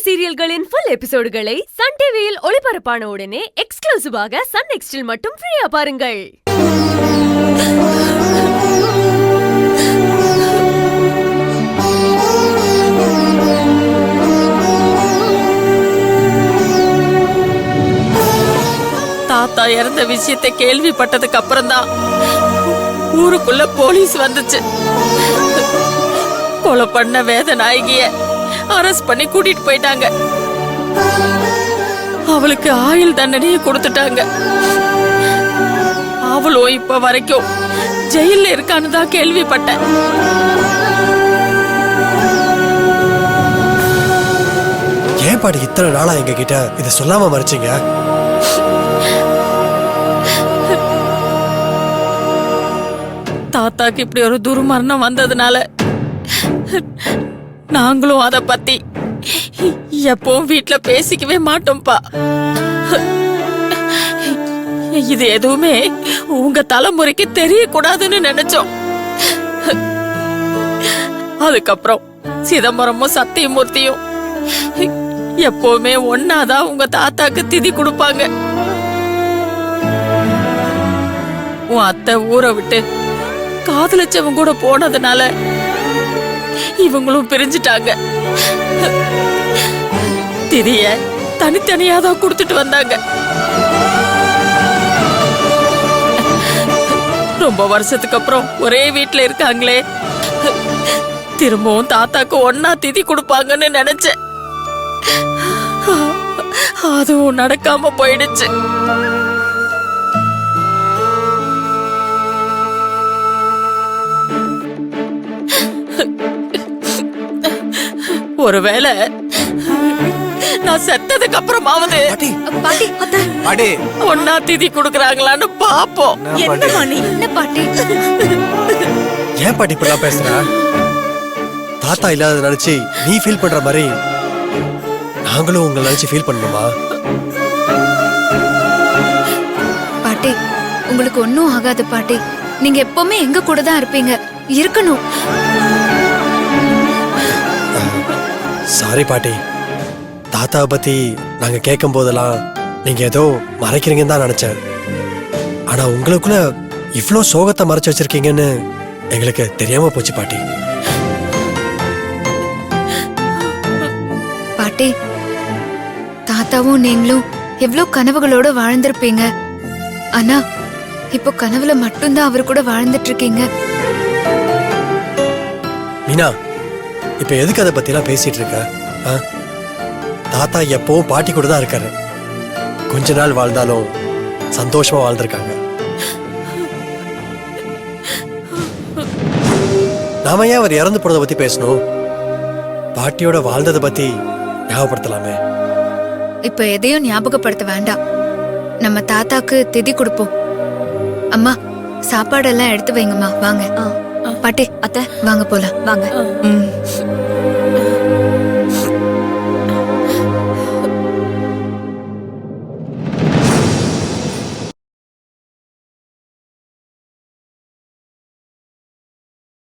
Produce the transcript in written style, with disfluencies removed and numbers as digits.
சீரியல்களின் full எபிசோடுகளை Sun டிவியில் ஒளிபரப்பான உடனே எக்ஸ்க்ளூசிவாக சன் நெக்ஸ்டில் மட்டும் ஃப்ரீயா பாருங்கள். தாத்தா இறந்த விஷயத்தை கேள்விப்பட்டதுக்கு அப்புறம் தான் ஊருக்குள்ள போலீஸ் வந்துச்சு. கொலை பண்ண வேத நாயகிய அரெஸ்ட் பண்ணி கூட்டிட்டு போயிட்டாங்க. அவளுக்கு ஆயுள் தண்டனையை கொடுத்துட்டாங்க. அவளும் இப்ப வரைக்கும் ஜெயில இருக்கான்னு தான் கேள்விப்பட்டேன். ஏன் பாடி இத்தனை நாளா எங்க கிட்ட இதை சொல்லாம மறைச்சீங்க? தாத்தாக்கு இப்படி ஒரு துர்மரணம் வந்ததுனால நாங்களும் அத பத்தி எப்பவும் வீட்டுல பேசிக்கவே மாட்டோம்ப்பா. இது எதுவுமே உங்க தலைமுறைக்கு தெரியக்கூடாதுன்னு நினைச்சோம். அதுக்கப்புறம் சிதம்பரமும் சத்தியமூர்த்தியும் எப்பவுமே ஒன்னாதான் உங்க தாத்தாக்கு திதி கொடுப்பாங்க. உன் அத்தை ஊரை விட்டு காதலிச்சவங்க கூட போனதுனால இவங்களும் பிரிஞ்சிட்டாங்க. திரிய தனித்தனியா தான் கொடுத்துட்டு வந்தாங்க. ரொம்ப வருஷத்துக்கு அப்புறம் ஒரே வீட்டுல இருக்காங்களே, திரும்பவும் தாத்தாக்கு ஒன்னா திதி கொடுப்பாங்கன்னு நினைச்சேன். அதுவும் நடக்காம போயிடுச்சு. ஒருவேளை நான் செத்ததுக்கு அப்புறமாவது ஒன்னா திதி கொடுக்கறாங்களான்னு பாப்போம். என்ன பாட்டி? ஏன் பாட்டி இப்படிலாம் பேசுற? தாத்தா இல்லாத நினைச்சு நீ ஃபீல் பண்ற மாதிரி நாங்களும் உங்களை நினைச்சு ஃபீல் பண்ணணுமா? பாட்டி, உங்களுக்கு ஒன்னும் ஆகாது பாட்டி. நீங்க எப்பவுமே எங்க கூட தான் இருப்பீங்க, இருக்கணும். சாரி பாட்டி, தாத்தாவை பத்தி நாங்க கேட்கும் போதெல்லாம் நீங்க ஏதோ மறைக்கிறீங்கன்னு தான் நினைச்சேன். ஆனா உங்களுக்குள்ள இவ்ளோ சோகத்தை மறைச்சு வச்சிருக்கீங்கன்னு எங்களுக்கு தெரியாம போச்சு பாட்டி. பாட்டி, தாத்தாவும் நீங்களும் எவ்வளவு கனவுகளோட வாழ்ந்திருப்பீங்க. ஆனா இப்போ கனவுல மட்டும்தான் அவர் கூட வாழ்ந்துட்டு இருக்கீங்க. மீனா, இப்ப எதுக்கு அதை பத்தி எல்லாம் பேசிட்டு இருக்க? தாத்தா எப்பவும் பாட்டி கூட தான் இருக்காரு. கொஞ்ச நாள் வாழ்ந்தாலும் சந்தோஷமா வாழ்ந்திருக்காங்க. நாம ஏன் அவர் இறந்து போறதை பத்தி பேசணும்? பாட்டியோட வாழ்ந்ததை பத்தி ஞாபகப்படுத்தலாமே. இப்ப எதையும் ஞாபகப்படுத்த வேண்டாம். நம்ம தாத்தாக்கு திதி கொடுப்போம். அம்மா, சாப்பாடெல்லாம் எடுத்து வைங்கம்மா. வாங்க. பாட்டி, அத்தை வாங்க போலாம். வாங்க.